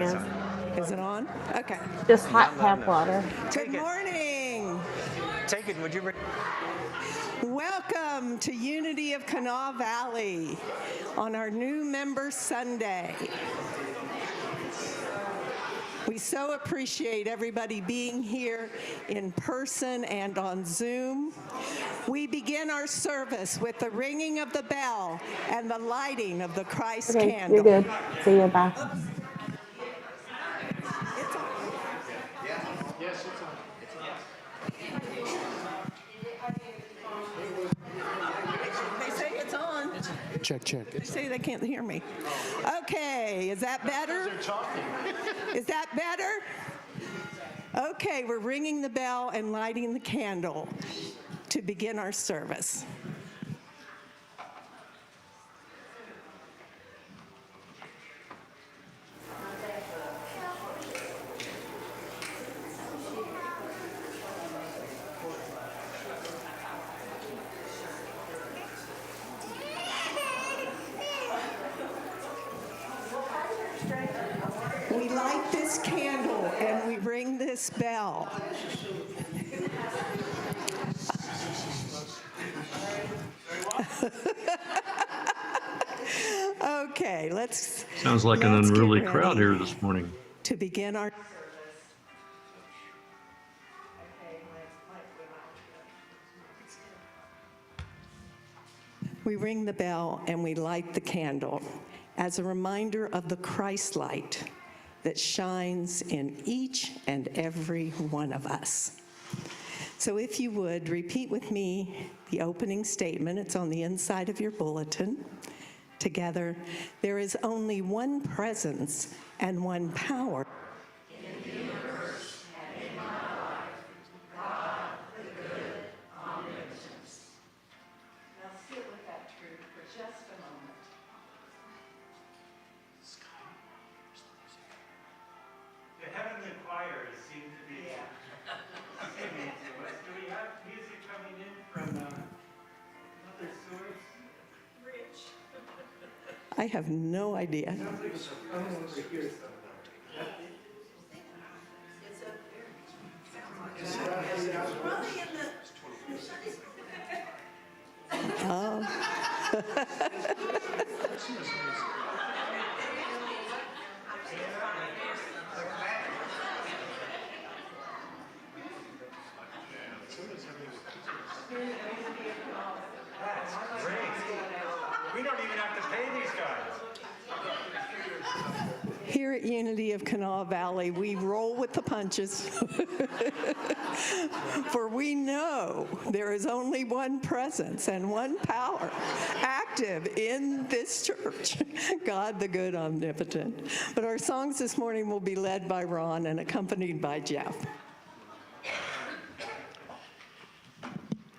Is it on? Okay. Just hot tap water. Good morning. Take it, would you? Welcome to Unity of Kanawha Valley on our new Member Sunday. We so appreciate everybody being here in person and on Zoom. We begin our service with the ringing of the bell and the lighting of the Christ Okay, candle. you're good. See you, bye. It's on. Yes, it's on. They say it's on. Check. They say they can't hear me. Okay, is that better? Is that better? Okay, we're ringing the bell and lighting the candle to begin our service. We light this candle and we ring this bell. Okay, let's. Sounds like an let's get unruly crowd ready here this morning. to begin our. We ring the bell and we light the candle as a reminder of the Christ light that shines in each and every one of us. So if you would, repeat with me the opening statement. It's on the inside of your bulletin. Together, there is only one presence and one power. The heavenly choirs seem to be singing to us. Do we have music coming in from another source? I have no idea. Sounds like it's coming over here somewhere. Oh. That's great. We don't even have to pay these guys. Here at Unity of Kanawha Valley, we roll with the punches. For we know there is only one presence and one power active in this church, God the good omnipotent. But our songs this morning will be led by Ron and accompanied by Jeff.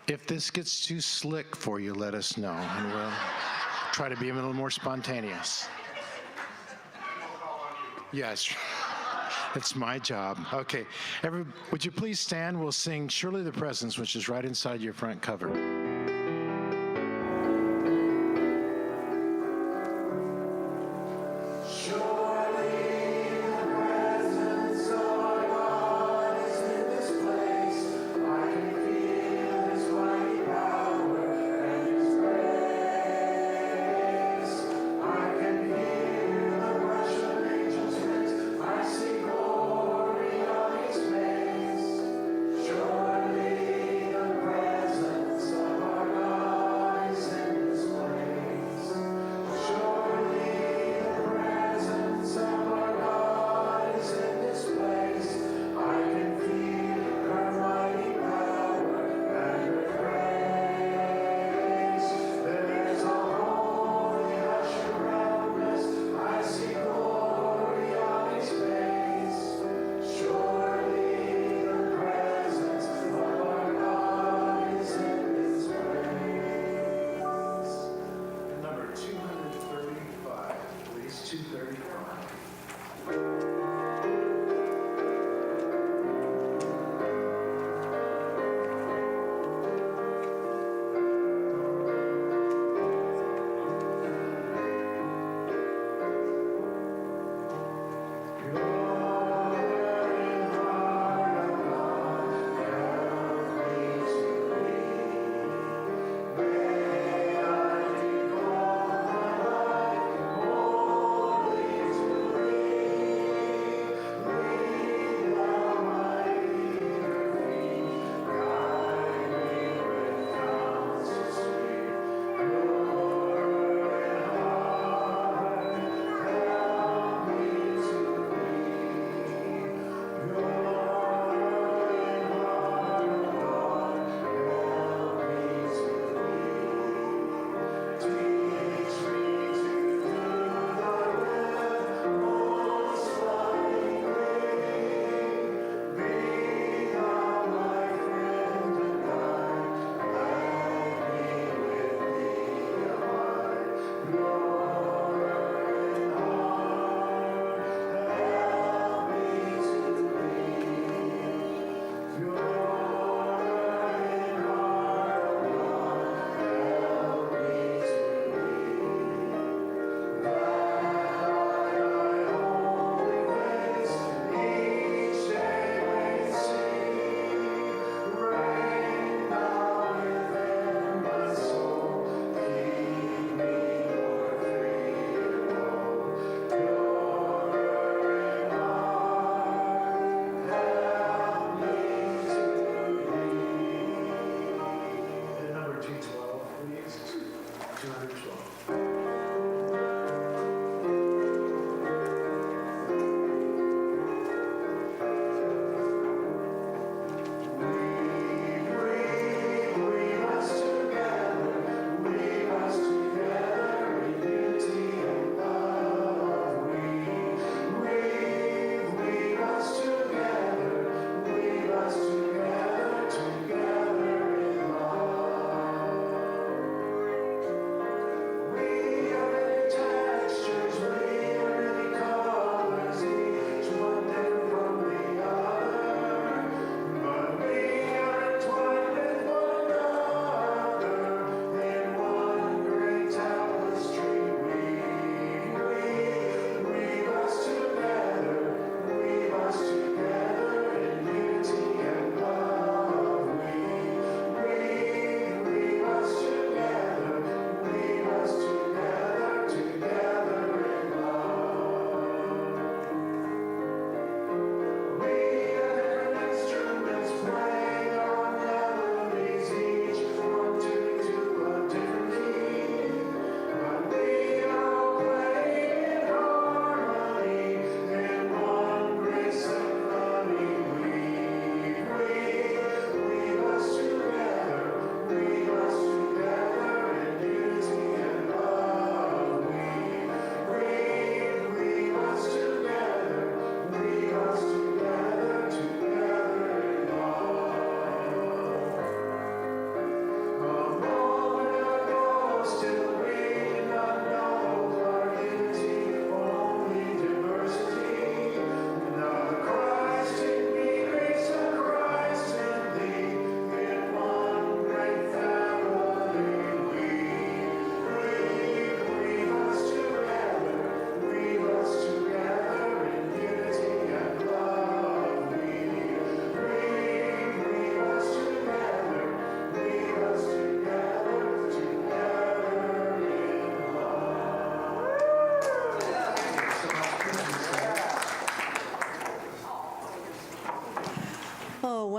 If this gets too slick for you, let us know, and we'll try to be a little more spontaneous. Yes, it's my job. Okay, would you please stand? We'll sing Surely the Presence, which is right inside your front cover. Surely the presence of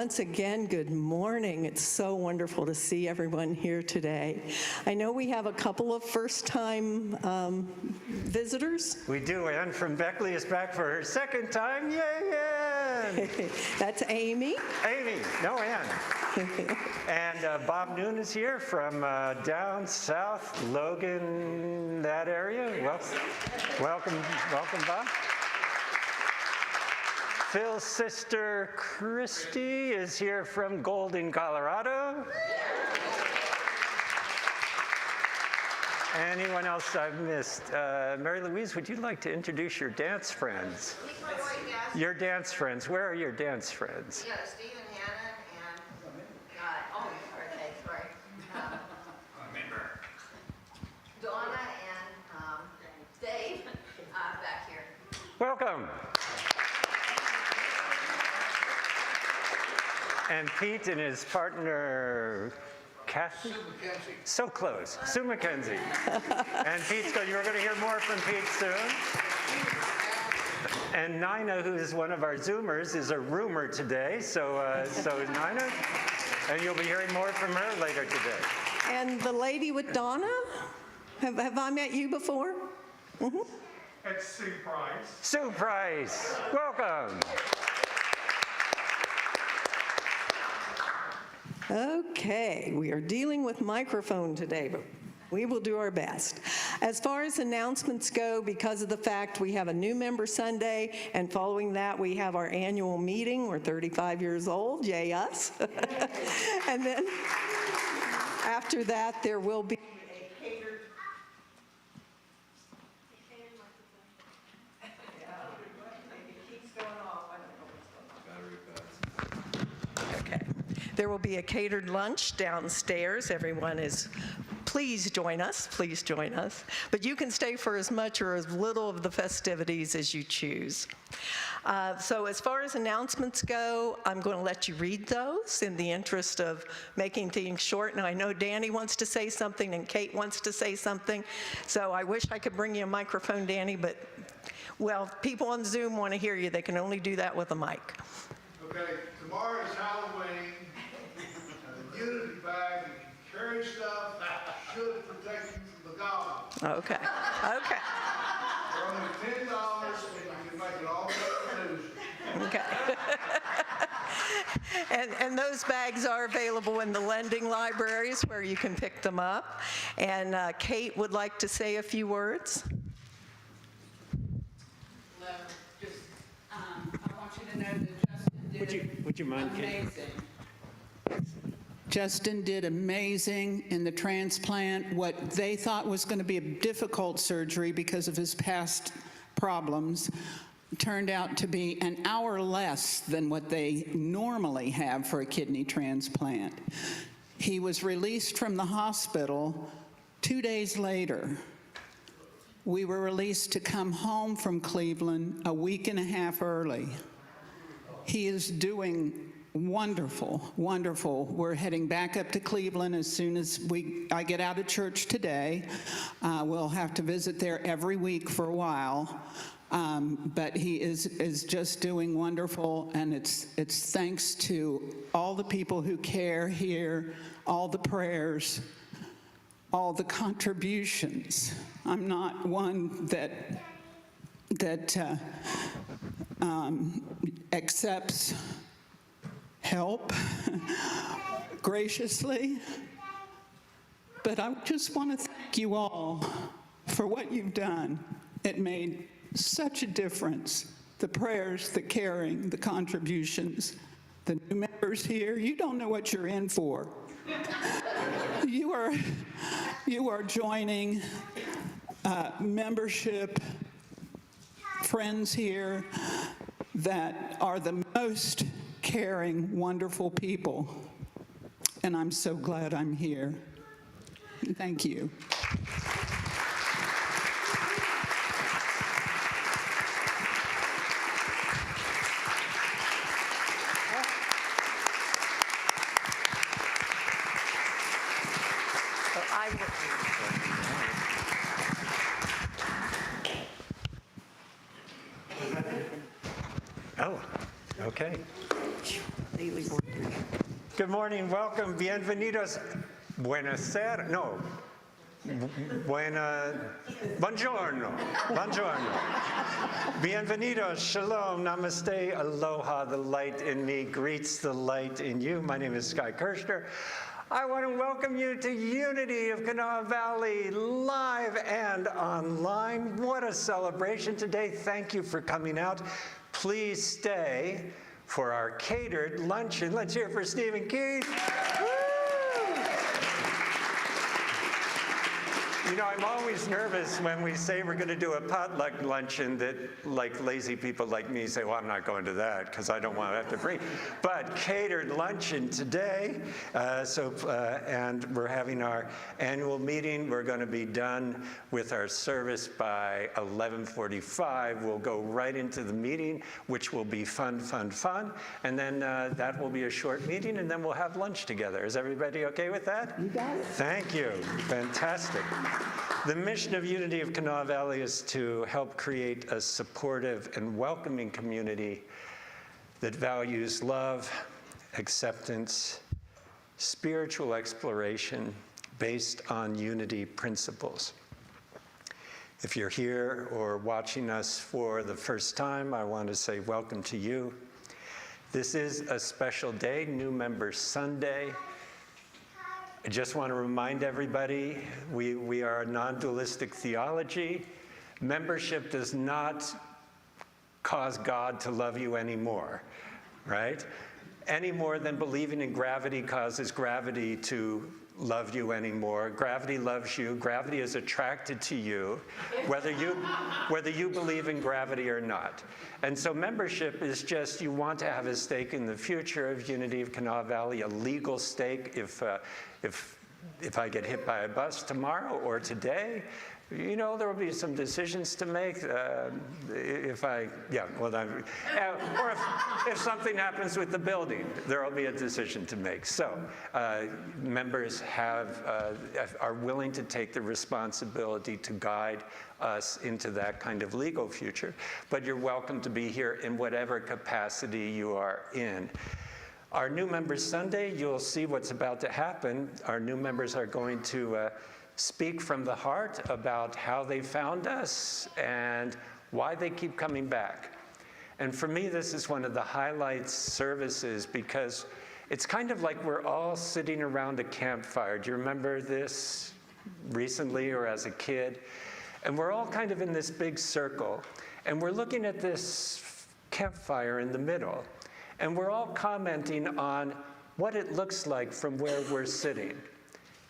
once again, good morning. It's so wonderful to see everyone here today. I know we have a couple of first-time visitors. We do. Ann from Beckley is back for her second time. Yay, Ann! That's Amy. Amy, no Ann. And Bob Noon is here from down south, Logan, that area. Welcome, Bob. Phil's sister Christy is here from Golden, Colorado. Anyone else I've missed? Mary Louise, would you like to introduce your dance friends? Your dance friends. Where are your dance friends? Yeah, Steve and Hannah and, sorry. Donna and Dave back here. Welcome. And Pete and his partner, Kathy? Sue McKenzie. So close. Sue McKenzie. And you're going to hear more from Pete soon. And Nina, who is one of our Zoomers, is a roomer today. So Nina, and you'll be hearing more from her later today. And the lady with Donna, have I met you before? Mm-hmm. It's Sue Price. Sue Price, welcome. Okay, we are dealing with microphone today, but we will do our best. As far as announcements go, because of the fact we have a new member Sunday, and following that we have our annual meeting. We're 35 years old, yay us. And then after that, there will be a catered... Okay. There will be a catered lunch downstairs. Everyone is, please join us, please join us. But you can stay for as much or as little of the festivities as you choose. So as far as announcements go, I'm going to let you read those in the interest of making things short. Now, I know Danny wants to say something and Kate wants to say something. So I wish I could bring you a microphone, Danny, but, well, if people on Zoom want to hear you, they can only do that with a mic. Okay, tomorrow is Halloween. The Unity bag, you can carry stuff, should protect you from the goblins. Okay, okay, They're only $10, and you can make it all illusion. okay. And those bags are available in the lending libraries where you can pick them up. And Kate would like to say a few words. Hello. Just, I want you to know that Justin did Would you mind, Kate? amazing. Justin did amazing in the transplant. What they thought was going to be a difficult surgery because of his past problems turned out to be an hour less than what they normally have for a kidney transplant. He was released from the hospital 2 days later. We were released to come home from Cleveland a week and a half early. He is doing wonderful, wonderful. We're heading back up to Cleveland as soon as I get out of church today. We'll have to visit there every week for a while. But he is just doing wonderful, and it's thanks to all the people who care here, all the prayers, all the contributions. I'm not one that accepts help graciously, but I just want to thank you all for what you've done. It made such a difference. The prayers, the caring, the contributions, the new members here, you don't know what you're in for. You are joining membership, friends here that are the most caring, wonderful people. And I'm so glad I'm here. Thank you. Oh, okay. daily word reading. Good morning, welcome, bienvenidos, buonasera, no, buongiorno, buongiorno. Bienvenidos, shalom, namaste, aloha. The light in me greets the light in you. My name is Sky Kirshner. I want to welcome you to Unity of Kanawha Valley, live and online. What a celebration today. Thank you for coming out. Please stay for our catered luncheon. Let's hear it for Steve and Keith. Woo! You know, I'm always nervous when we say we're going to do a potluck luncheon that, like, lazy people like me say, well, I'm not going to that because I don't want to have to bring. But catered luncheon today. And we're having our annual meeting. We're going to be done with our service by 11:45. We'll go right into the meeting, which will be fun, fun, fun. And then that will be a short meeting, and then we'll have lunch together. Is everybody okay with that? You got it. Thank you. Fantastic. The mission of Unity of Kanawha Valley is to help create a supportive and welcoming community that values love, acceptance, spiritual exploration based on unity principles. If you're here or watching us for the first time, I want to say welcome to you. This is a special day, New Member Sunday. I just want to remind everybody, we are a non-dualistic theology. Membership does not cause God to love you anymore, right? Any more than believing in gravity causes gravity to love you anymore. Gravity loves you. Gravity is attracted to you, whether you believe in gravity or not. And so membership is just, you want to have a stake in the future of Unity of Kanawha Valley, a legal stake if I get hit by a bus tomorrow or today. You know, there will be some decisions to make or if something happens with the building, there will be a decision to make. So members are willing to take the responsibility to guide us into that kind of legal future, but you're welcome to be here in whatever capacity you are in. Our New Members Sunday, you'll see what's about to happen. Our new members are going to speak from the heart about how they found us and why they keep coming back. And for me, this is one of the highlights services because it's kind of like we're all sitting around a campfire. Do you remember this recently or as a kid? And we're all kind of in this big circle, and we're looking at this campfire in the middle, and we're all commenting on what it looks like from where we're sitting.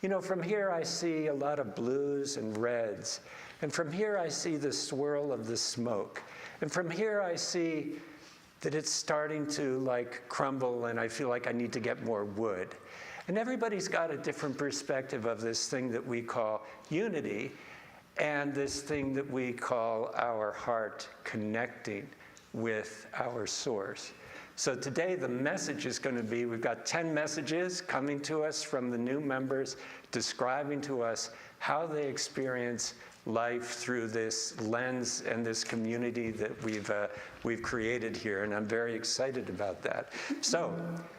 You know, from here I see a lot of blues and reds, and from here I see the swirl of the smoke, and from here I see that it's starting to like crumble and I feel like I need to get more wood. And everybody's got a different perspective of this thing that we call unity and this thing that we call our heart connecting with our source. So today the message is going to be, we've got 10 messages coming to us from the new members describing to us how they experience life through this lens and this community that we've created here, and I'm very excited about that. So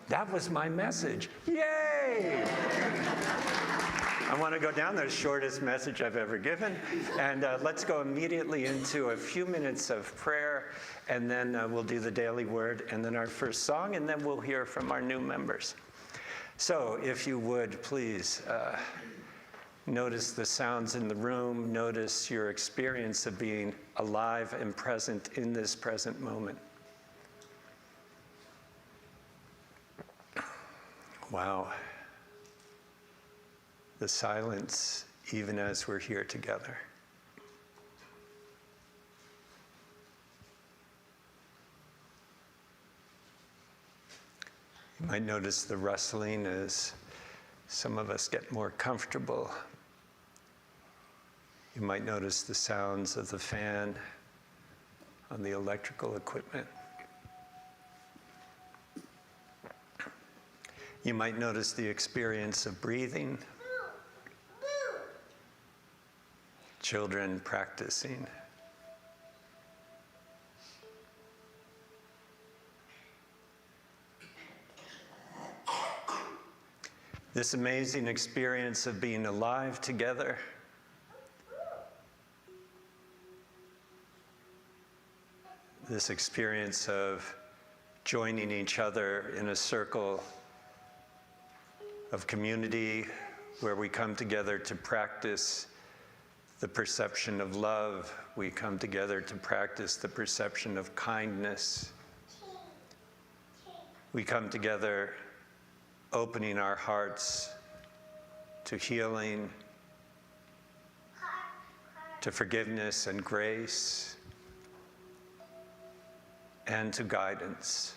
that was my message. Yay! I want to go down the shortest message I've ever given, and let's go immediately into a few minutes of prayer, and then we'll do the daily word, and then our first song, and then we'll hear from our new members. So if you would, please notice the sounds in the room, notice your experience of being alive and present in this present moment. Wow. The silence, even as we're here together. You might notice the rustling as some of us get more comfortable. You might notice the sounds of the fan on the electrical equipment. You might notice the experience of breathing. Children practicing. This amazing experience of being alive together, this experience of joining each other in a circle of community where we come together to practice the perception of love, we come together to practice the perception of kindness. We come together opening our hearts to healing, to forgiveness and grace, and to guidance.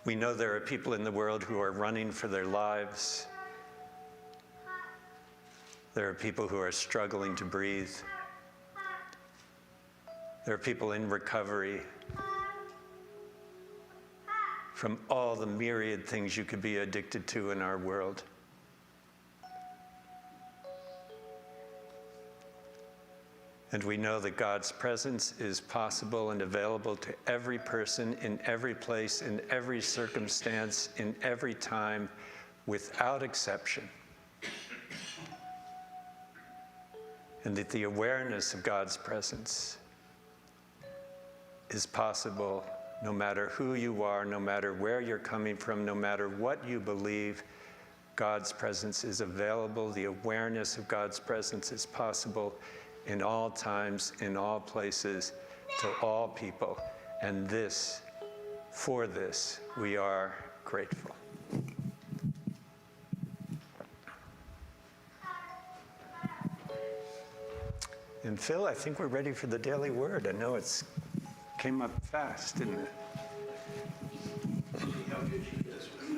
We know there are people in the world who are running for their lives. There are people who are struggling to breathe. There are people in recovery from all the myriad things you could be addicted to in our world. And we know that God's presence is possible and available to every person, in every place, in every circumstance, in every time, without exception. And that the awareness of God's presence is possible no matter who you are, no matter where you're coming from, no matter what you believe. God's presence is available. The awareness of God's presence is possible in all times, in all places, to all people. And this, for this, we are grateful. And Phil, I think we're ready for the daily word. I know it's came up fast, didn't it? See how good she is with, you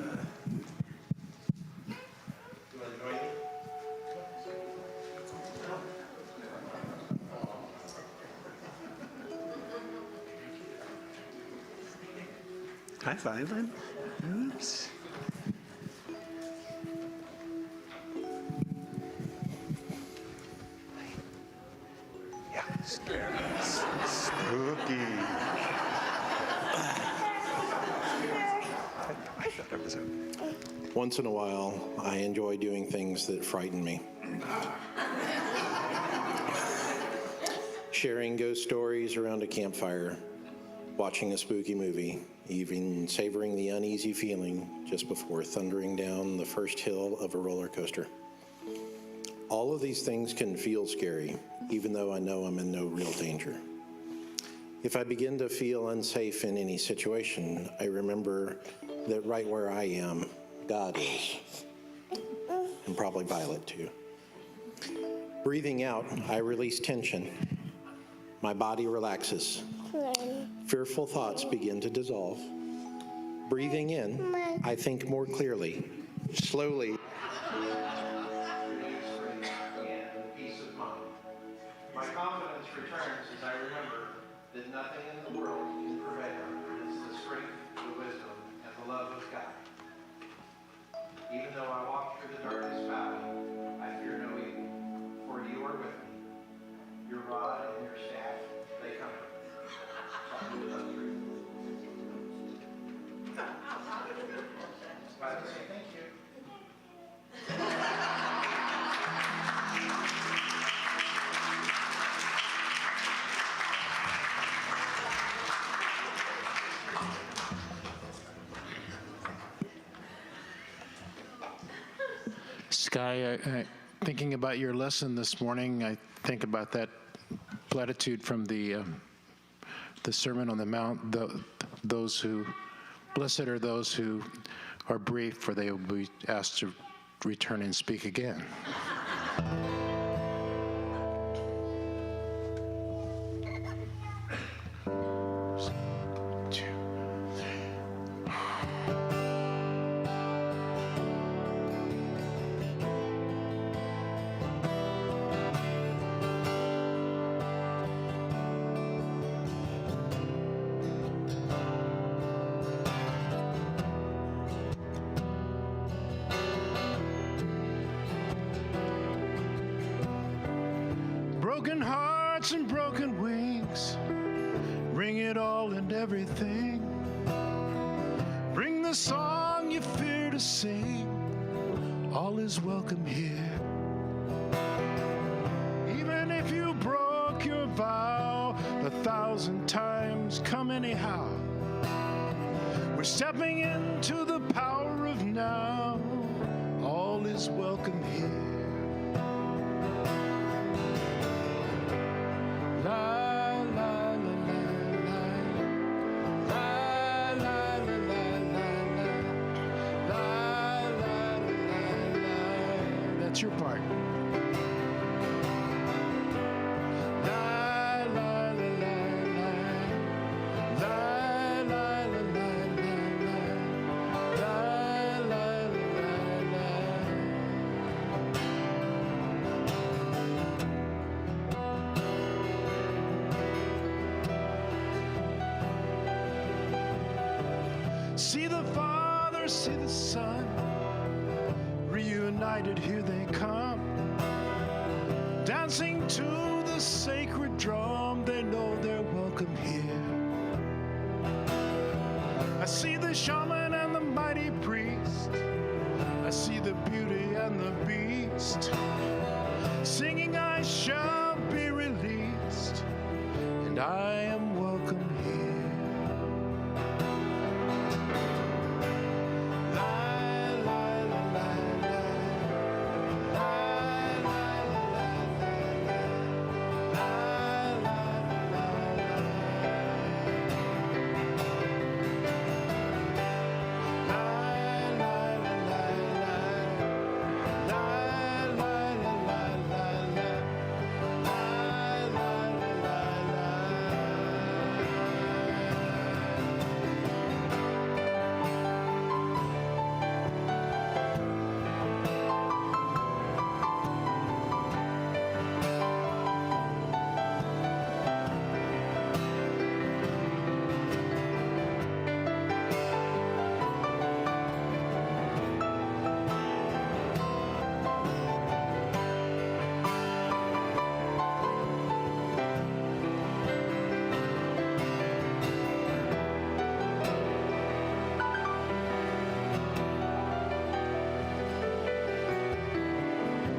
want to join me? Hi, Violet. Oops. Yeah, scary. Spooky. I thought it was okay. Once in a while, I enjoy doing things that frighten me. Sharing ghost stories around a campfire, watching a spooky movie, even savoring the uneasy feeling just before thundering down the first hill of a roller coaster. All of these things can feel scary, even though I know I'm in no real danger. If I begin to feel unsafe in any situation, I remember that right where I am, God is, and probably Violet too. Breathing out, I release tension. My body relaxes. Fearful thoughts begin to dissolve. Breathing in, I think more clearly. Slowly. Peace of mind. My confidence returns as I remember that nothing in the world can prevail against the strength, the wisdom, and the love of God. Even though I walk through the darkest valley, I fear no evil, for you are with me. Your rod and your staff, they comfort me. Bible say thank you. Sky, thinking about your lesson this morning, I think about that platitude from the Sermon on the Mount, those who, blessed are those who are brief, for they will be asked to return and speak again. Broken hearts and broken wings, bring it all and everything. Bring the song you fear to sing, all is welcome here. Even if you broke your vow 1,000 times, come anyhow. We're stepping into the power of now, all is welcome here. La la la la la la la la la la la. That's your part. La la la la la la la la la la. See the Father, see the Son, reunited here they come, dancing to the sacred drum, they know they're welcome here. I see the shaman and the mighty priest, I see the beauty and the beast, singing I shall be released, and I am welcome here.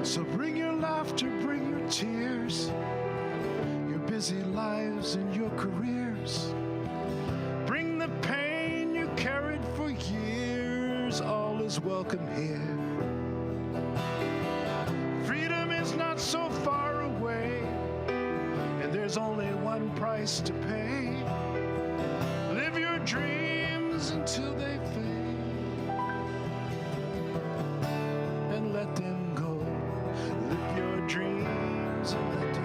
So bring your laughter, bring your tears, your busy lives and your careers. Bring the pain you carried for years, all is welcome here. Freedom is not so far away, and there's only one price to pay. Live your dreams until they fade, and let them go. Live your dreams and let them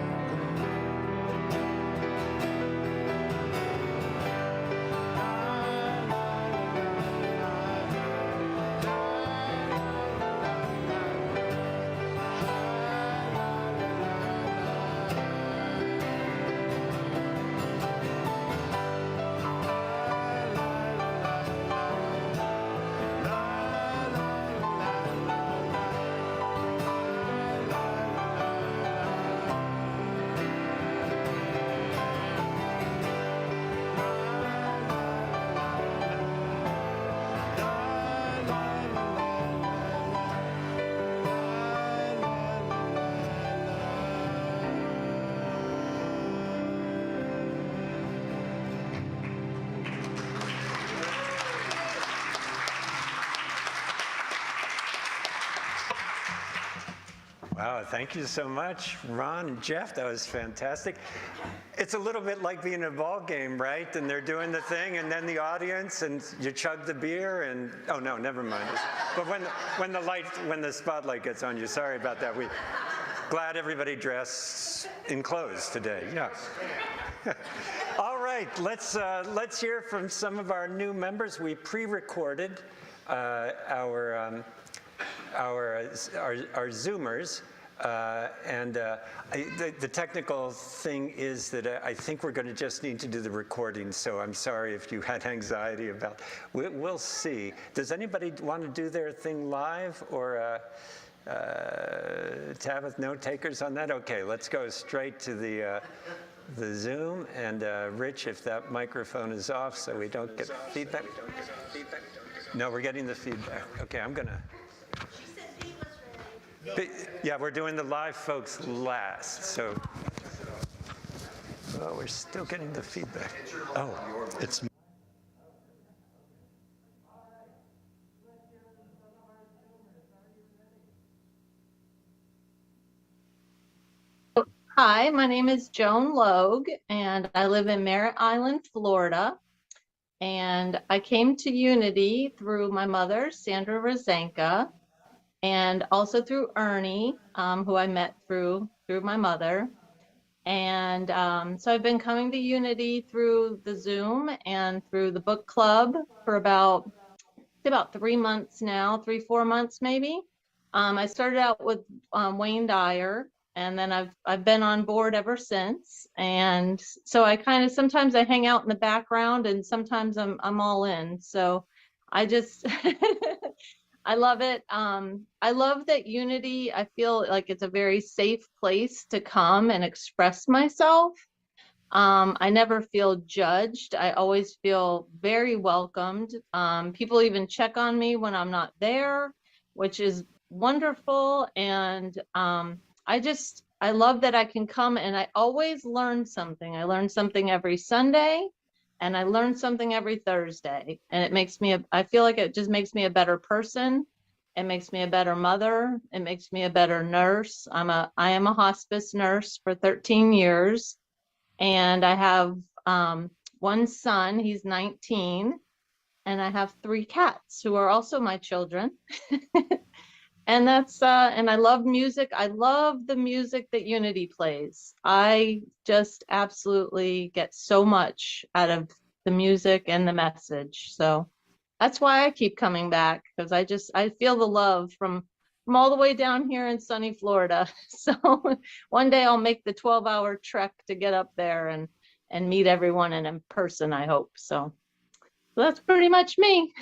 Wow, thank you so much, Ron and Jeff. That was fantastic. It's a little bit like being in a ball game, right? And they're doing the thing, and then the audience, and you chug the beer, and oh no, never mind. But when the spotlight gets on you, sorry about that. Glad everybody dressed in clothes today. Yeah. All right, let's hear from some of our new members. We pre-recorded our Zoomers, and the technical thing is that I think we're going to just need to do the recording, so I'm sorry if you had anxiety about. We'll see. Does anybody want to do their thing live, or Tabitha, no takers on that? Okay, let's go straight to the Zoom, and Rich, if that microphone is off so we don't get feedback. No, we're getting the feedback. Okay, I'm gonna. She said he was ready. Yeah, we're doing the live folks last, so. Oh, we're still getting the feedback. Oh, it's. Hi, my name is Joan Logue, and I live in Merritt Island, Florida. And I came to Unity through my mother, Sandra Rosanka, and also through Ernie, who I met through my mother. And so I've been coming to Unity through the Zoom and through the book club for about 3 months now, 4 months maybe. I started out with Wayne Dyer, and then I've been on board ever since. And so I kind of sometimes I hang out in the background, and sometimes I'm all in. So I just I love it. I love that Unity. I feel like it's a very safe place to come and express myself. I never feel judged. I always feel very welcomed. People even check on me when I'm not there, which is wonderful. And I love that I can come and I always learn something. I learn something every Sunday and I learn something every Thursday. And it makes me, I feel like it just makes me a better person. It makes me a better mother. It makes me a better nurse. I am a hospice nurse for 13 years. And I have one son, he's 19, and I have 3 cats who are also my children. And and I love music. I love the music that Unity plays. I just absolutely get so much out of the music and the message. So that's why I keep coming back, because I feel the love from all the way down here in sunny Florida. So one day I'll make the 12-hour trek to get up there and meet everyone in person, I hope. So that's pretty much me.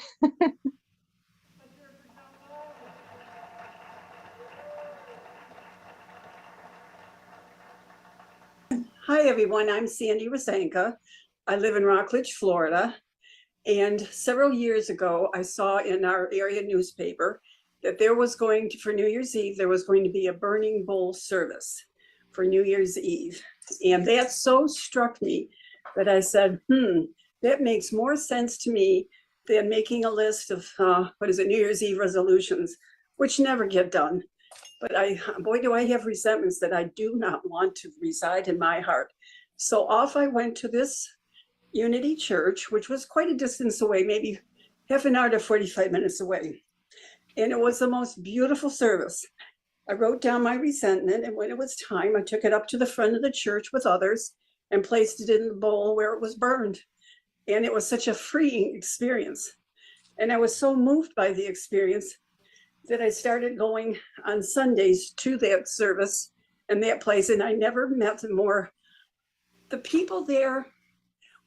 Hi, everyone. I'm Sandy Rosanka. I live in Rockledge, Florida. And several years ago, I saw in our area newspaper that there was going to, for New Year's Eve, there was going to be a burning bowl service for New Year's Eve. And that so struck me that I said, that makes more sense to me than making a list of, New Year's Eve resolutions, which never get done. But boy, do I have resentments that I do not want to reside in my heart. So off I went to this Unity Church, which was quite a distance away, maybe half an hour to 45 minutes away. And it was the most beautiful service. I wrote down my resentment, and when it was time, I took it up to the front of the church with others and placed it in the bowl where it was burned. And it was such a freeing experience. And I was so moved by the experience that I started going on Sundays to that service and that place, and I never met them more. The people there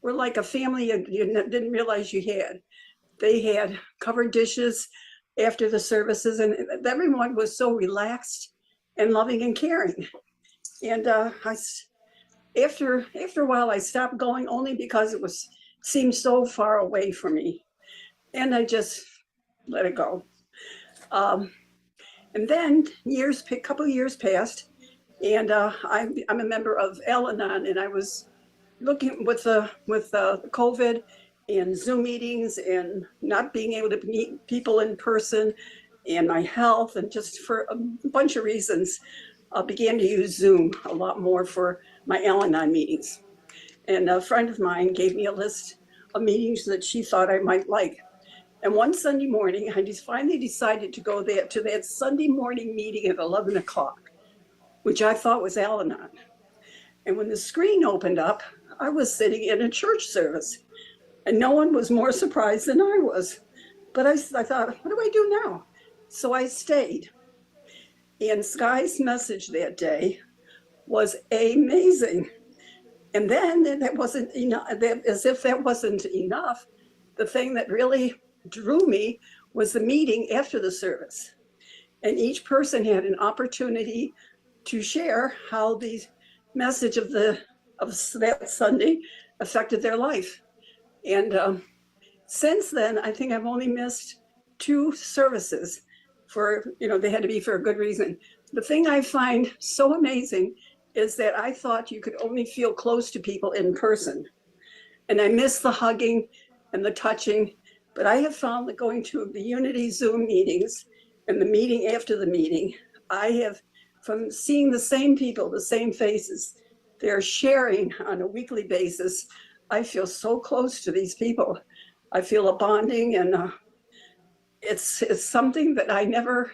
were like a family you didn't realize you had. They had covered dishes after the services, and everyone was so relaxed and loving and caring. And after a while, I stopped going only because it seemed so far away from me, and I just let it go. And then a couple of years passed, and I'm a member of Al-Anon, and I was looking with the COVID and Zoom meetings and not being able to meet people in person and my health, and just for a bunch of reasons, began to use Zoom a lot more for my Al-Anon meetings. And a friend of mine gave me a list of meetings that she thought I might like. And one Sunday morning, I just finally decided to go there to that Sunday morning meeting at 11 o'clock, which I thought was Al-Anon. And when the screen opened up, I was sitting in a church service, and no one was more surprised than I was. But I thought, what do I do now? So I stayed. And Sky's message that day was amazing. And then that wasn't enough, as if that wasn't enough, the thing that really drew me was the meeting after the service. And each person had an opportunity to share how the message of that Sunday affected their life. And Since then, I think I've only missed 2 services for, they had to be for a good reason. The thing I find so amazing is that I thought you could only feel close to people in person. And I miss the hugging and the touching, but I have found that going to the Unity Zoom meetings and the meeting after the meeting, I have, from seeing the same people, the same faces, they're sharing on a weekly basis. I feel so close to these people. I feel a bonding, and it's something that I never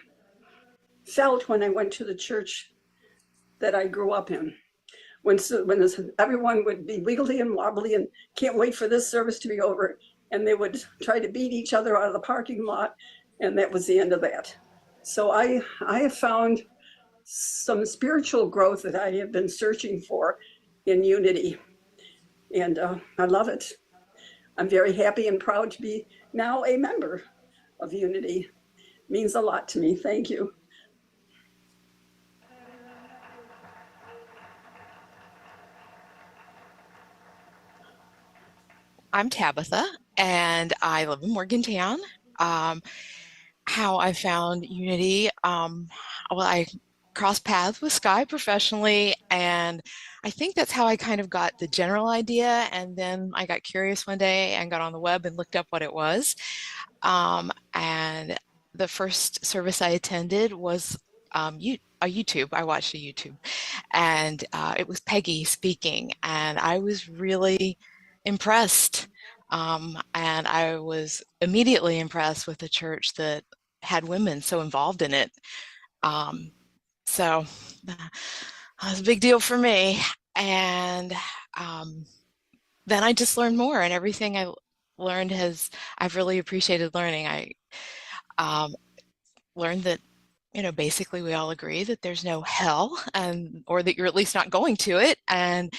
felt when I went to the church that I grew up in. When everyone would be wiggly and wobbly and can't wait for this service to be over, and they would try to beat each other out of the parking lot, and that was the end of that. So I have found some spiritual growth that I have been searching for in Unity, and I love it. I'm very happy and proud to be now a member of Unity. It means a lot to me. Thank you. I'm Tabitha, and I live in Morgantown. How I found Unity, well, I crossed paths with Sky professionally, and I think that's how I kind of got the general idea, and then I got curious one day and got on the web and looked up what it was. And the first service I attended was a YouTube. I watched a YouTube, and it was Peggy speaking, and I was really impressed. And I was immediately impressed with the church that had women so involved in it. So that was a big deal for me. And then I just learned more, and everything I learned I've really appreciated learning. I learned that, basically we all agree that there's no hell, or that you're at least not going to it. And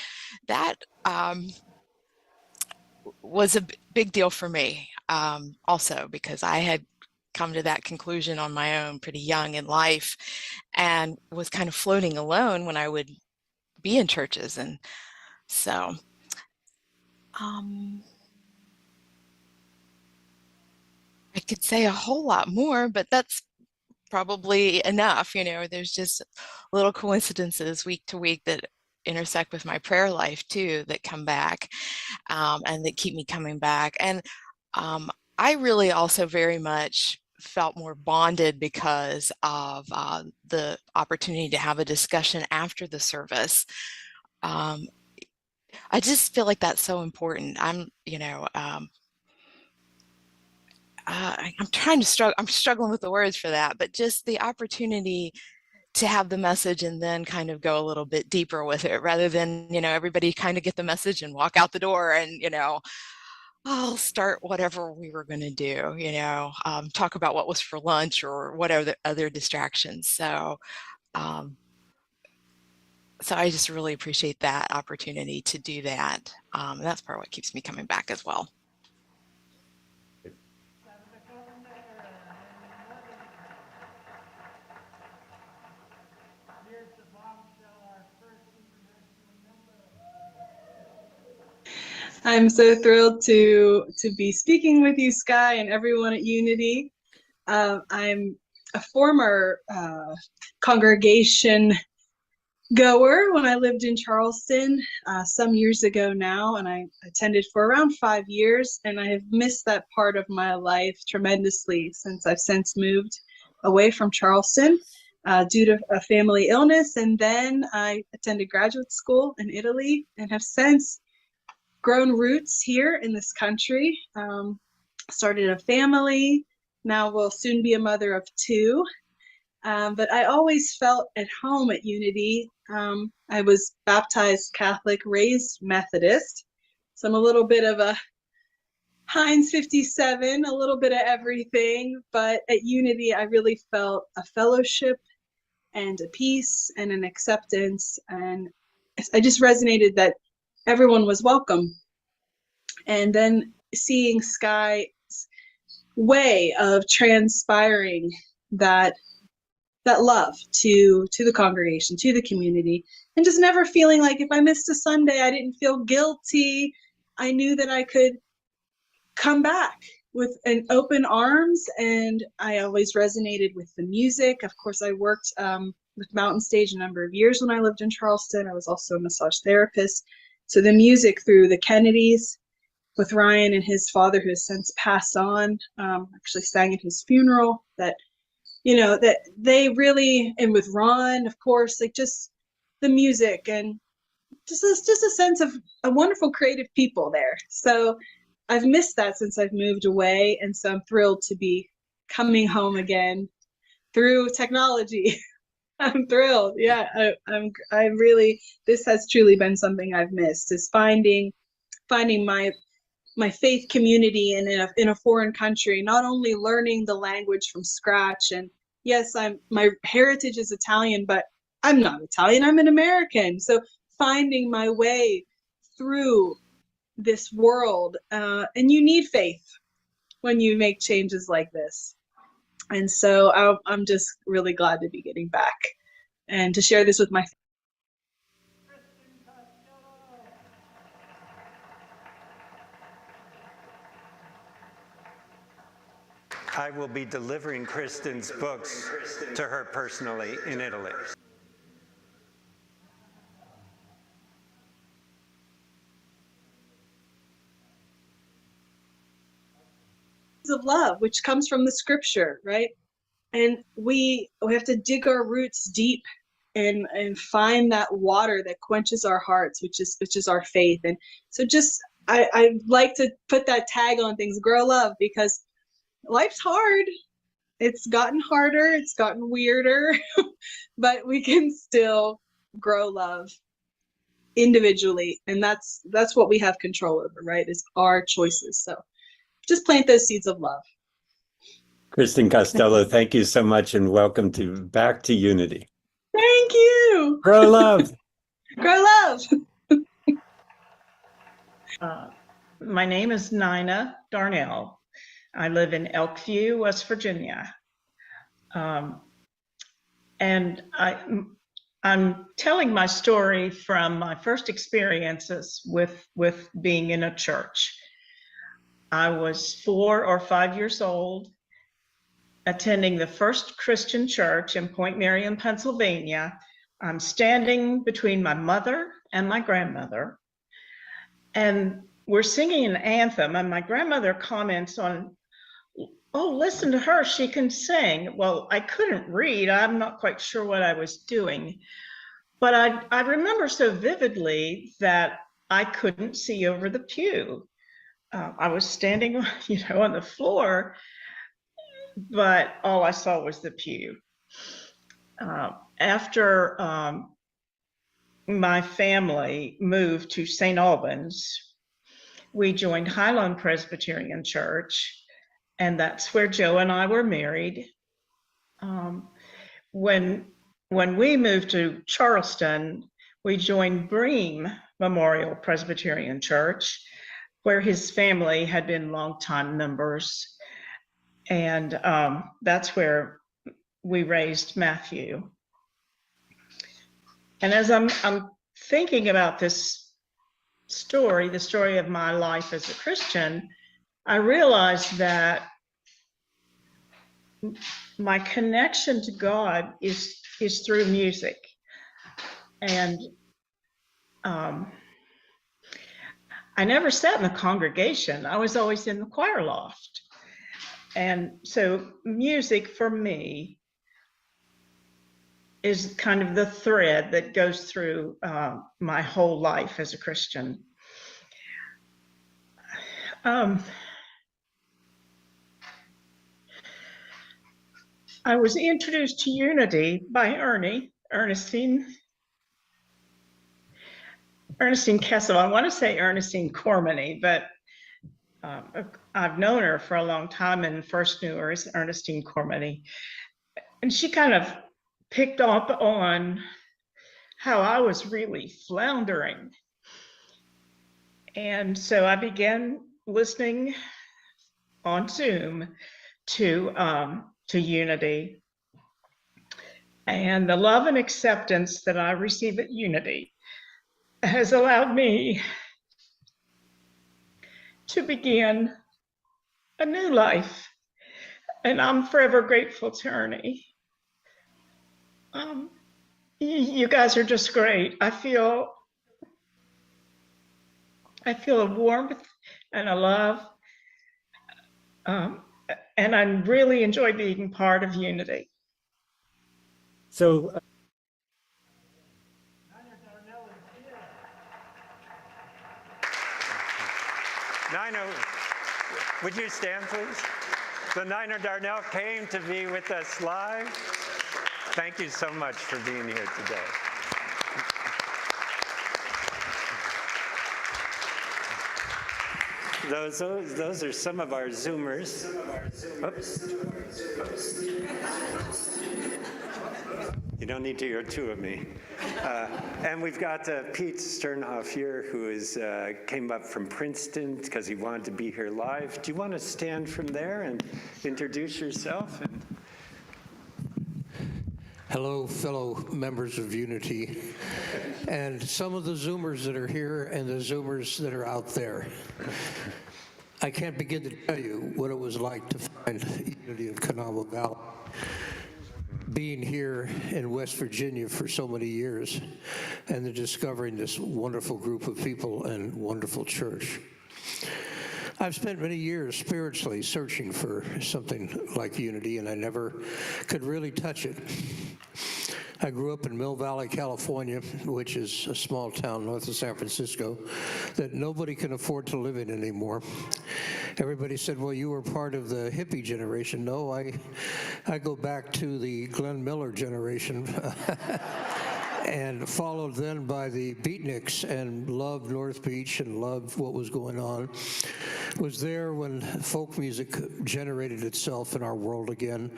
that was a big deal for me, also because I had come to that conclusion on my own pretty young in life, and was kind of floating alone when I would be in churches. And so I could say a whole lot more, but that's probably enough. There's just little coincidences week to week that intersect with my prayer life too, that come back, and that keep me coming back. And I really also very much felt more bonded because of the opportunity to have a discussion after the service. I just feel like that's so important. I'm struggling with the words for that, but just the opportunity to have the message and then kind of go a little bit deeper with it, rather than, everybody kind of get the message and walk out the door and, I'll start whatever we were going to do, talk about what was for lunch or whatever other distractions. So I just really appreciate that opportunity to do that. And that's part of what keeps me coming back as well. I'm so thrilled to be speaking with you, Sky, and everyone at Unity. I'm a former congregation goer when I lived in Charleston some years ago now, and I attended for around 5 years, and I have missed that part of my life tremendously since I've since moved away from Charleston due to a family illness. And then I attended graduate school in Italy and have since grown roots here in this country, started a family, now will soon be a mother of 2. But I always felt at home at Unity. I was baptized Catholic, raised Methodist, so I'm a little bit of a Heinz 57, a little bit of everything. But at Unity, I really felt a fellowship and a peace and an acceptance. And I just resonated that everyone was welcome. And then seeing Sky's way of transpiring that love to the congregation, to the community, and just never feeling like if I missed a Sunday, I didn't feel guilty. I knew that I could come back with an open arms. And I always resonated with the music. Of course, I worked with Mountain Stage a number of years when I lived in Charleston. I was also a massage therapist. So the music through the Kennedys with Ryan and his father, who has since passed on, actually sang at his funeral, that, you know, that they really, and with Ron, of course, like just the music and just a sense of a wonderful creative people there. So I've missed that since I've moved away. And so I'm thrilled to be coming home again through technology. I'm thrilled. Yeah, I really, this has truly been something I've missed, is finding my faith community in a foreign country, not only learning the language from scratch. And yes, my heritage is Italian, but I'm not Italian, I'm an American. So finding my way through this world, and you need faith when you make changes like this. And so I'm just really glad to be getting back and to share this with my I will be delivering Kristen's books to her personally in Italy. of love, which comes from the scripture, right? And we have to dig our roots deep and find that water that quenches our hearts, which is our faith. And so just I like to put that tag on things, grow love, because life's hard. It's gotten harder, it's gotten weirder, but we can still grow love individually. And that's what we have control over, right? Is our choices. So just plant those seeds of love. Kristen Costello, thank you so much, and welcome back to Unity. Thank you. Grow love. Grow love. My name is Nina Darnell. I live in Elkview, West Virginia. And I'm telling my story from my first experiences with being in a church. I was 4 or 5 years old, attending the first Christian church in Point Marion, Pennsylvania. I'm standing between my mother and my grandmother, and we're singing an anthem, and my grandmother comments on, "Oh, listen to her, she can sing." Well, I couldn't read. I'm not quite sure what I was doing, but I remember so vividly that I couldn't see over the pew. I was standing, on the floor, but all I saw was the pew. After my family moved to St. Albans, we joined Highland Presbyterian Church, and that's where Joe and I were married. When we moved to Charleston, we joined Bream Memorial Presbyterian Church, where his family had been longtime members. And that's where we raised Matthew. And as I'm thinking about this story, the story of my life as a Christian, I realized that my connection to God is through music. And I never sat in the congregation. I was always in the choir loft. And so music for me is kind of the thread that goes through my whole life as a Christian. I was introduced to Unity by Ernestine Kessel. I want to say Ernestine Cormany, but I've known her for a long time and first knew her as Ernestine Cormany. And she kind of picked up on how I was really floundering. And so I began listening on Zoom to Unity. And the love and acceptance that I receive at Unity has allowed me to begin a new life. And I'm forever grateful to Ernie. You guys are just great. I feel a warmth and a love. And I really enjoy being part of Unity. So, Nina, would you stand, please? So Nina Darnell came to be with us live. Thank you so much for being here today. Those are some of our Zoomers. Oops. You don't need to hear two of me. And we've got Pete Sternhoff here, who came up from Princeton because he wanted to be here live. Do you want to stand from there and introduce yourself? Hello, fellow members of Unity, and some of the Zoomers that are here and the Zoomers that are out there. I can't begin to tell you what it was like to find Unity of Kanawha Valley. Being here in West Virginia for so many years and then discovering this wonderful group of people and wonderful church. I've spent many years spiritually searching for something like Unity, and I never could really touch it. I grew up in Mill Valley, California, which is a small town north of San Francisco that nobody can afford to live in anymore. Everybody said, well, you were part of the hippie generation. No, I go back to the Glenn Miller generation. And followed then by the beatniks and loved North Beach and loved what was going on. Was there when folk music generated itself in our world again,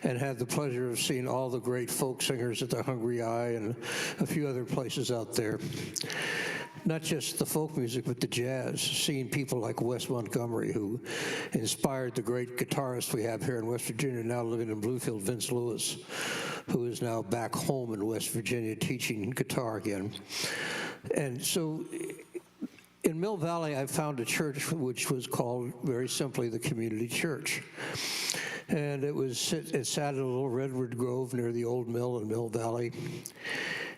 and had the pleasure of seeing all the great folk singers at the Hungry Eye and a few other places out there. Not just the folk music, but the jazz, seeing people like Wes Montgomery, who inspired the great guitarist we have here in West Virginia, now living in Bluefield, Vince Lewis, who is now back home in West Virginia teaching guitar again. And so in Mill Valley, I found a church which was called, very simply, the Community Church. And it sat in a little redwood grove near the old mill in Mill Valley.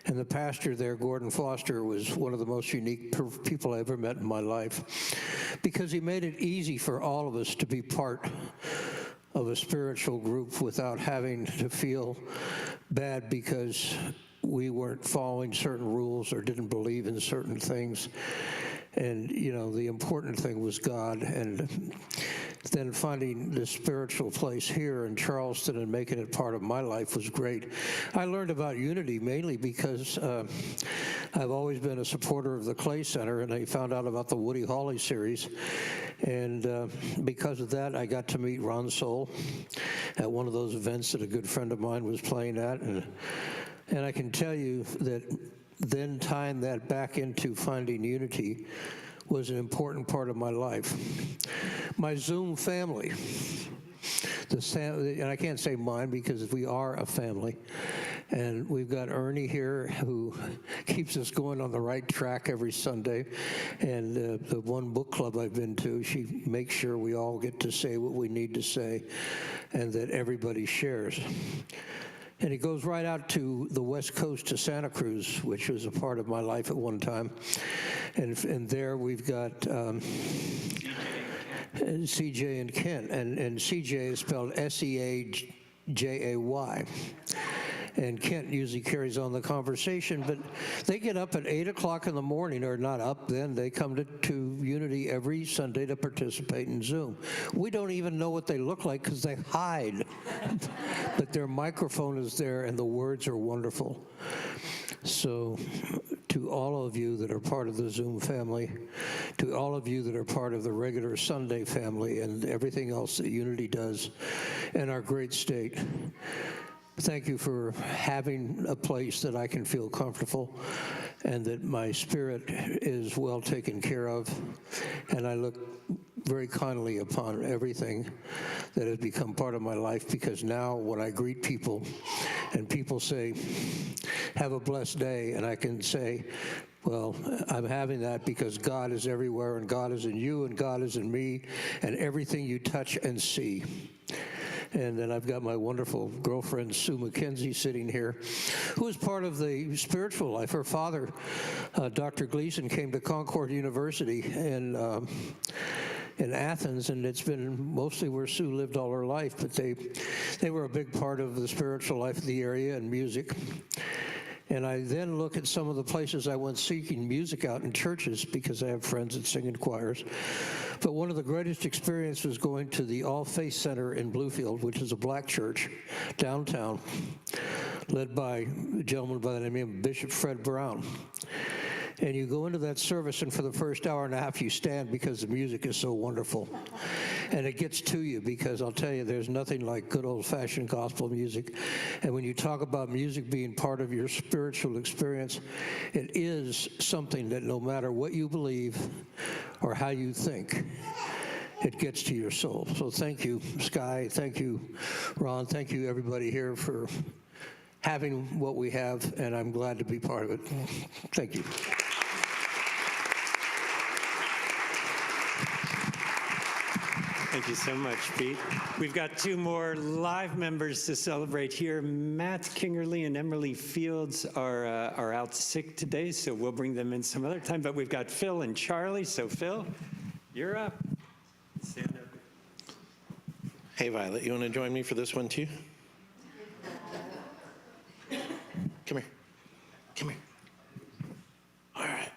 And the pastor there, Gordon Foster, was one of the most unique people I ever met in my life, because he made it easy for all of us to be part of a spiritual group without having to feel bad because we weren't following certain rules or didn't believe in certain things. And, you know, the important thing was God. And then finding this spiritual place here in Charleston and making it part of my life was great. I learned about Unity mainly because I've always been a supporter of the Clay Center, and I found out about the Woody Hawley series. And because of that, I got to meet Ron Soul at one of those events that a good friend of mine was playing at. And I can tell you that then tying that back into finding Unity was an important part of my life. My Zoom family, and I can't say mine because we are a family, and we've got Ernie here who keeps us going on the right track every Sunday, and the one book club I've been to, she makes sure we all get to say what we need to say and that everybody shares. And it goes right out to the West Coast to Santa Cruz, which was a part of my life at one time. And there we've got CJ and Kent. And CJ is spelled S-E-A-J-A-Y. And Kent usually carries on the conversation, but they get up at 8 o'clock in the morning, or not up then, they come to Unity every Sunday to participate in Zoom. We don't even know what they look like because they hide, but their microphone is there and the words are wonderful. So to all of you that are part of the Zoom family, to all of you that are part of the regular Sunday family and everything else that Unity does in our great state, thank you for having a place that I can feel comfortable and that my spirit is well taken care of. And I look very kindly upon everything that has become part of my life, because now when I greet people and people say, have a blessed day, and I can say, Well, I'm having that because God is everywhere, and God is in you, and God is in me, and everything you touch and see. And then I've got my wonderful girlfriend, Sue McKenzie, sitting here, who is part of the spiritual life. Her father, Dr. Gleason, came to Concord University in Athens, and it's been mostly where Sue lived all her life, but they were a big part of the spiritual life of the area and music. And I then look at some of the places I went seeking music out in churches because I have friends that sing in choirs. But one of the greatest experiences was going to the All Faith Center in Bluefield, which is a black church downtown, led by a gentleman by the name of Bishop Fred Brown. And you go into that service, and for the first hour and a half, you stand because the music is so wonderful. And it gets to you because I'll tell you, there's nothing like good old-fashioned gospel music. And when you talk about music being part of your spiritual experience, it is something that no matter what you believe or how you think, it gets to your soul. So thank you, Sky. Thank you, Ron. Thank you, everybody here, for having what we have, and I'm glad to be part of it. Thank you. Thank you so much, Pete. We've got two more live members to celebrate here. Matt Kingerly and Emily Fields are out sick today, so we'll bring them in some other time. But we've got Phil and Charlie. So Phil, you're up. Stand up. Hey, Violet, you want to join me for this one too? Come here. Come here. All right.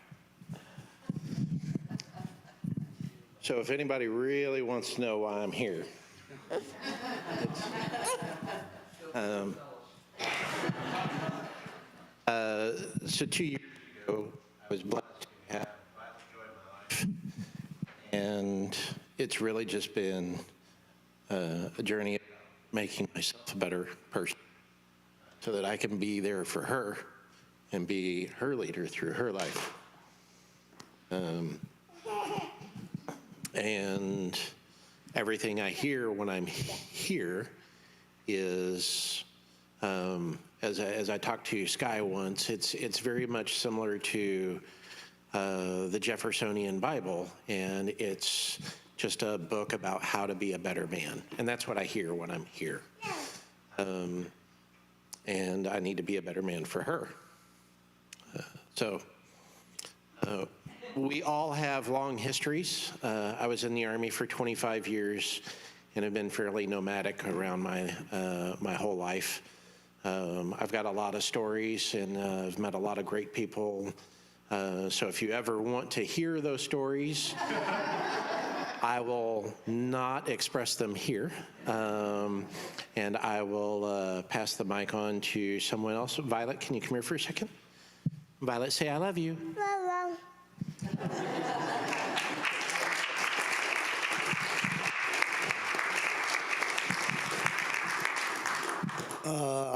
So if anybody really wants to know why I'm here, so 2 years ago, I was blessed to have Violet join my life. And it's really just been a journey of making myself a better person so that I can be there for her and be her leader through her life. And everything I hear when I'm here is, as I talked to Sky once, it's very much similar to the Jeffersonian Bible, and it's just a book about how to be a better man. And that's what I hear when I'm here. And I need to be a better man for her. We all have long histories. I was in the Army for 25 years and have been fairly nomadic around my whole life. I've got a lot of stories, and I've met a lot of great people. So if you ever want to hear those stories, I will not express them here, and I will pass the mic on to someone else. Violet, can you come here for a second? Violet, say I love you.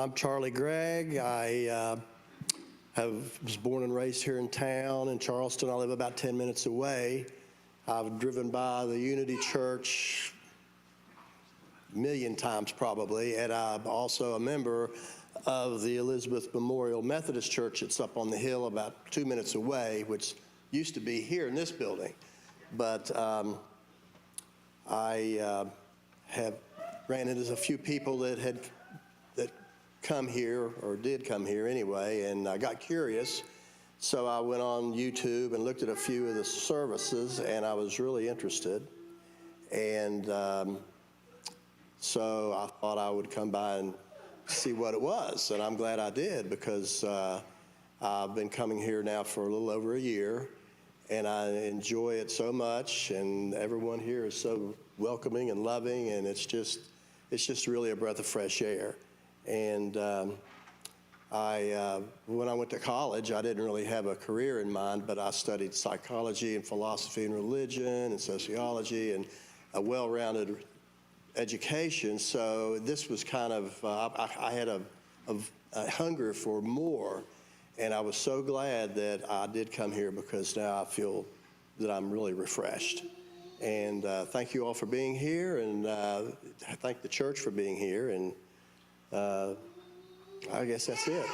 I'm Charlie Gregg. I was born and raised here in town in Charleston. I live about 10 minutes away. I've driven by the Unity Church a million times probably, and I'm also a member of the Elizabeth Memorial Methodist Church. That's up on the hill about 2 minutes away, which used to be here in this building. But I have ran into a few people that come here, or did come here anyway, and I got curious. So I went on YouTube and looked at a few of the services, and I was really interested. And so I thought I would come by and see what it was, and I'm glad I did, because I've been coming here now for a little over a year, and I enjoy it so much, and everyone here is so welcoming and loving, and it's just really a breath of fresh air. And when I went to college, I didn't really have a career in mind, but I studied psychology and philosophy and religion and sociology and a well-rounded education. So this was kind of, I had a hunger for more, and I was so glad that I did come here, because now I feel that I'm really refreshed. And thank you all for being here, and I thank the church for being here, and I guess that's it.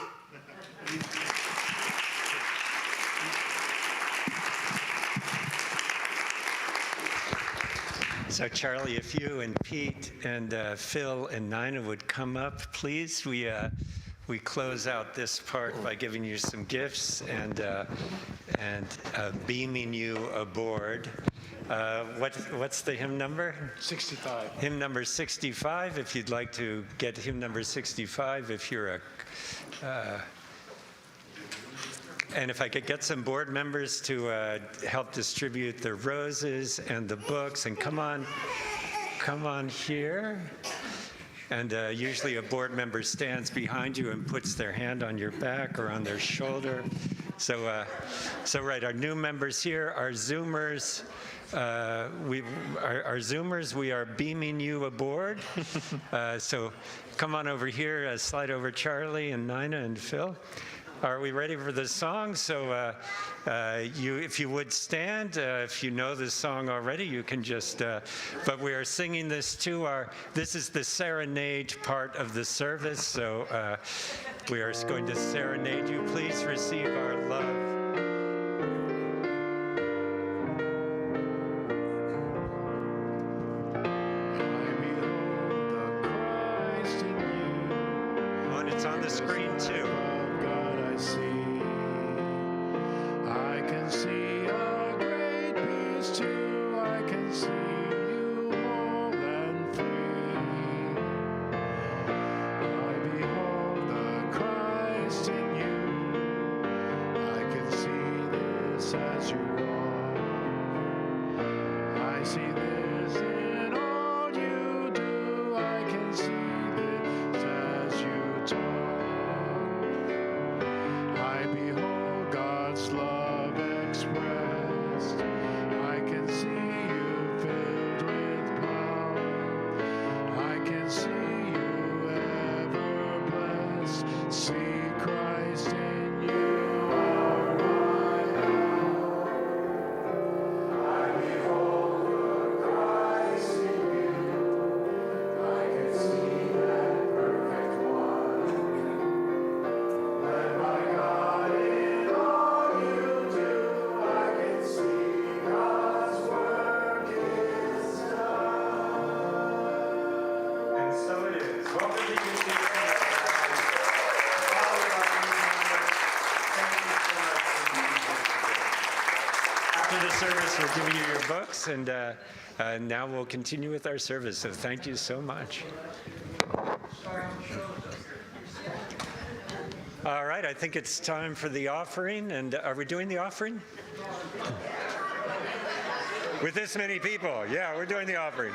So Charlie, if you and Pete and Phil and Nina would come up, please. We close out this part by giving you some gifts and beaming you aboard. What's the hymn number? 65. Hymn number 65. If you'd like to get hymn number 65, if you're and if I could get some board members to help distribute the roses and the books, and come on here. And usually a board member stands behind you and puts their hand on your back or on their shoulder. So right, our new members here, our Zoomers, our Zoomers, we are beaming you aboard. So come on over here, slide over Charlie and Nina and Phil. Are we ready for the song? So if you would stand, if you know this song already, you can just, but we are singing this this is the serenade part of the service, so we are going to serenade you. Please receive our love. It's on the screen too. I can see a great peace too. I can see you whole and free. I behold the Christ in you. I can see this as you walk. I see this in all you do. I can see this as you talk. I behold God's love expressed. I can see you filled with power. I can see you ever blessed. See Christ in you are my hope. I behold the Christ in you. I can see that perfect one. Let my God in all you do. I can see God's work is done. And so it is. Welcome to you. After the service, we're giving you your books, and now we'll continue with our service. So thank you so much. All right, I think it's time for the offering. And are we doing the offering? With this many people? Yeah, we're doing the offering.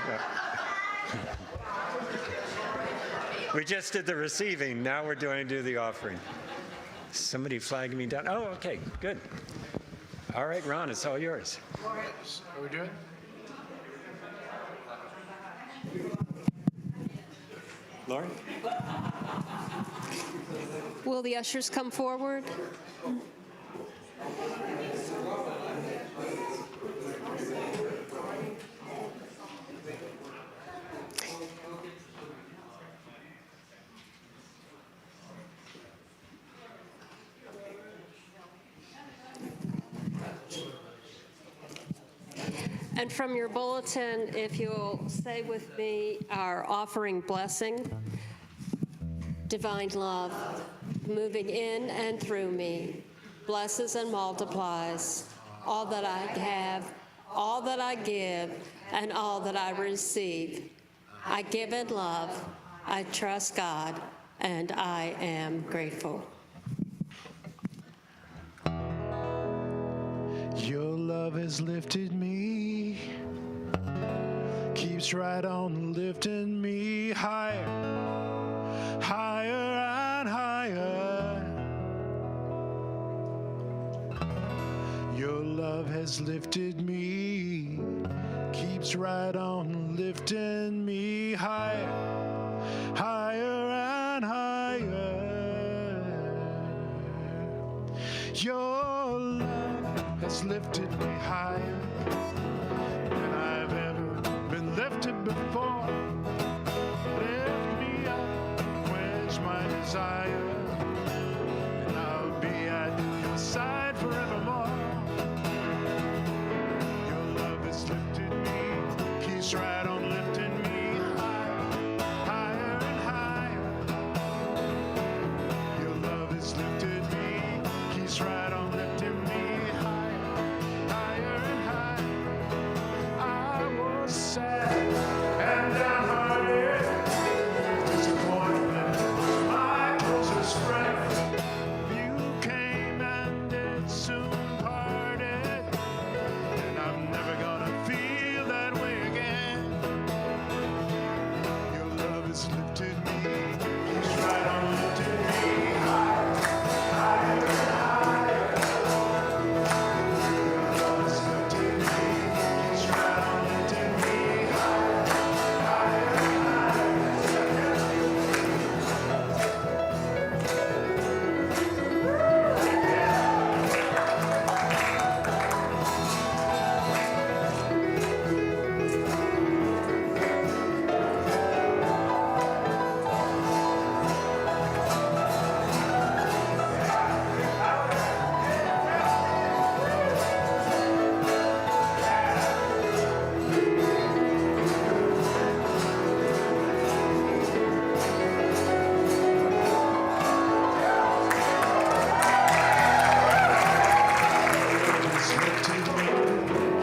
We just did the receiving. Now we're going to do the offering. Somebody flagged me down. Oh, okay, good. All right, Ron, it's all yours. Are we doing? Lauren? Will the ushers come forward? And from your bulletin, if you'll say with me our offering blessing. Divine love, moving in and through me, blesses and multiplies all that I have, all that I give, and all that I receive. I give in love, I trust God, and I am grateful. Your love has lifted me, keeps right on lifting me higher, higher and higher. Your love has lifted me, keeps right on lifting me higher, higher and higher. Your love has lifted me higher than I've ever been lifted before. Lift me up, quench my desire, and I'll be at your side forevermore. Your love has lifted me, keeps keeps right on lifting me higher and higher. Your love has lifted me, keeps right on lifting me higher and higher. I was sad and downhearted, disappointment was my closest friend. You came and it soon parted, and I'm never gonna feel that way again. Your love has lifted me, keeps right on lifting me higher and higher. Your love has lifted me, keeps right on lifting me higher and higher.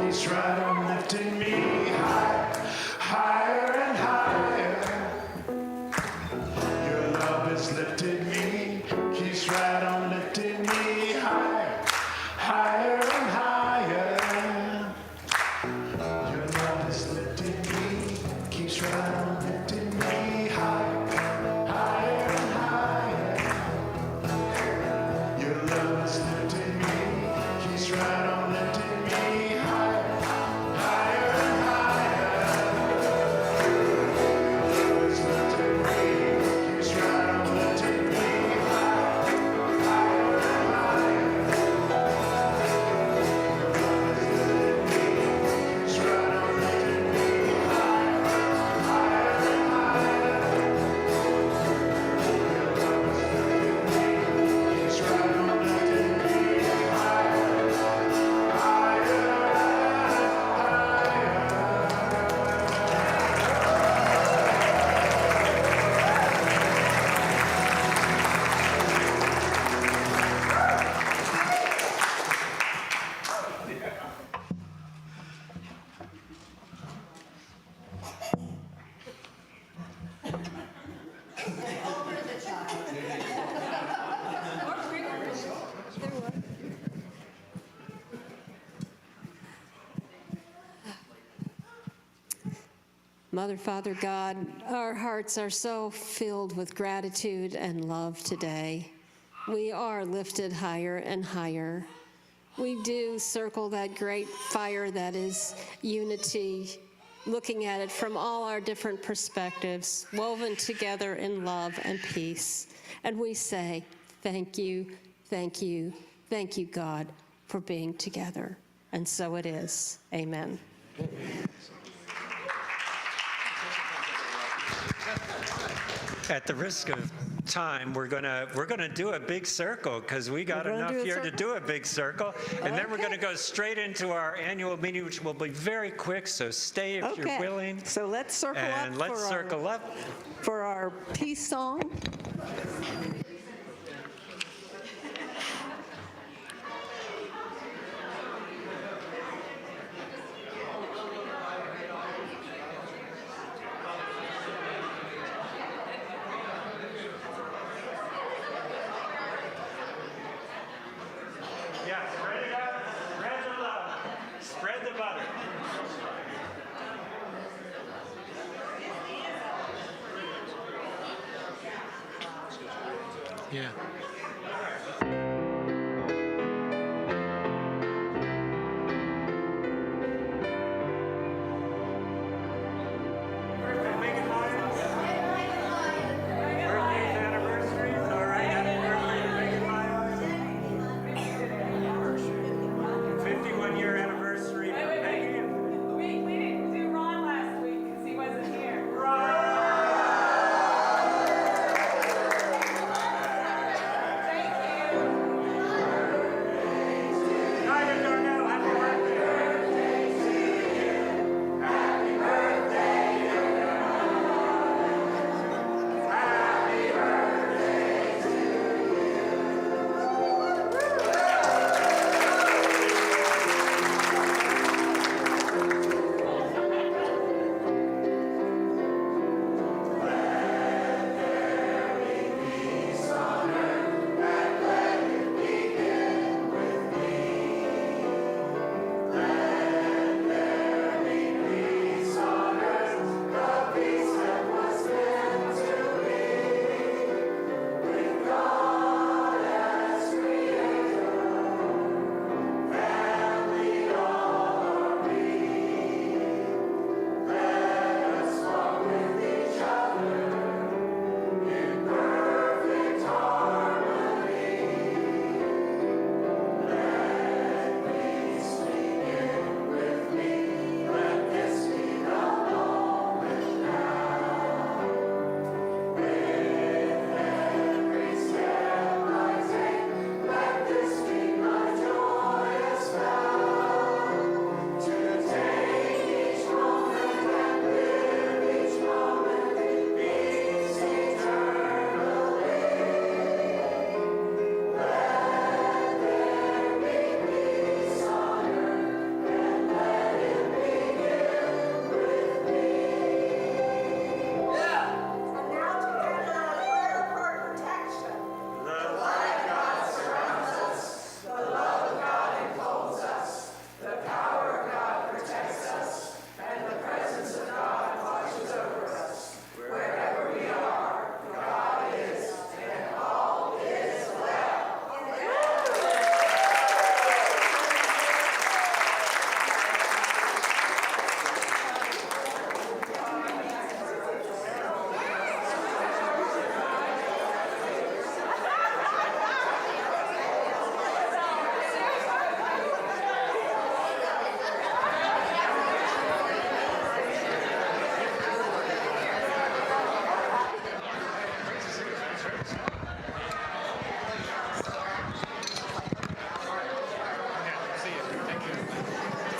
He's right on lifting me higher and higher. Your love has lifted me, keeps right on lifting me higher and higher. Your love has lifted me, keeps right on lifting me higher and higher. Your love has lifted me, keeps right on lifting me higher and higher. Your love has lifted me, keeps right on lifting me higher and higher. Your love has lifted me, keeps right on lifting me higher and higher. Your love has lifted me, keeps right on lifting me higher. Mother, Father, God, our hearts are so filled with gratitude and love today. We are lifted higher and higher. We do circle that great fire that is unity, looking at it from all our different perspectives, woven together in love and peace. And we say, thank you, thank you, thank you, God, for being together. And so it is. Amen. At the risk of time, we're gonna do a big circle because we got enough here to do a big circle, and then we're gonna go straight into our annual meeting, which will be very quick. So stay if you're willing. So let's circle and up. let's circle up for our peace song. Yeah, spread it out, spread the love, spread the butter. Yeah. Birthday's anniversary, all right, happy birthday to Megan Myers. 51-year anniversary for Megan. We didn't do Ron last week because he wasn't here.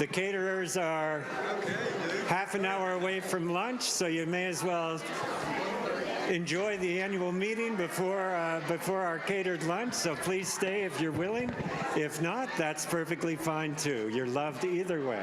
The caterers are half an hour away from lunch, so you may as well enjoy the annual meeting before our catered lunch, so please stay if you're willing. If not, that's perfectly fine too. You're loved either way.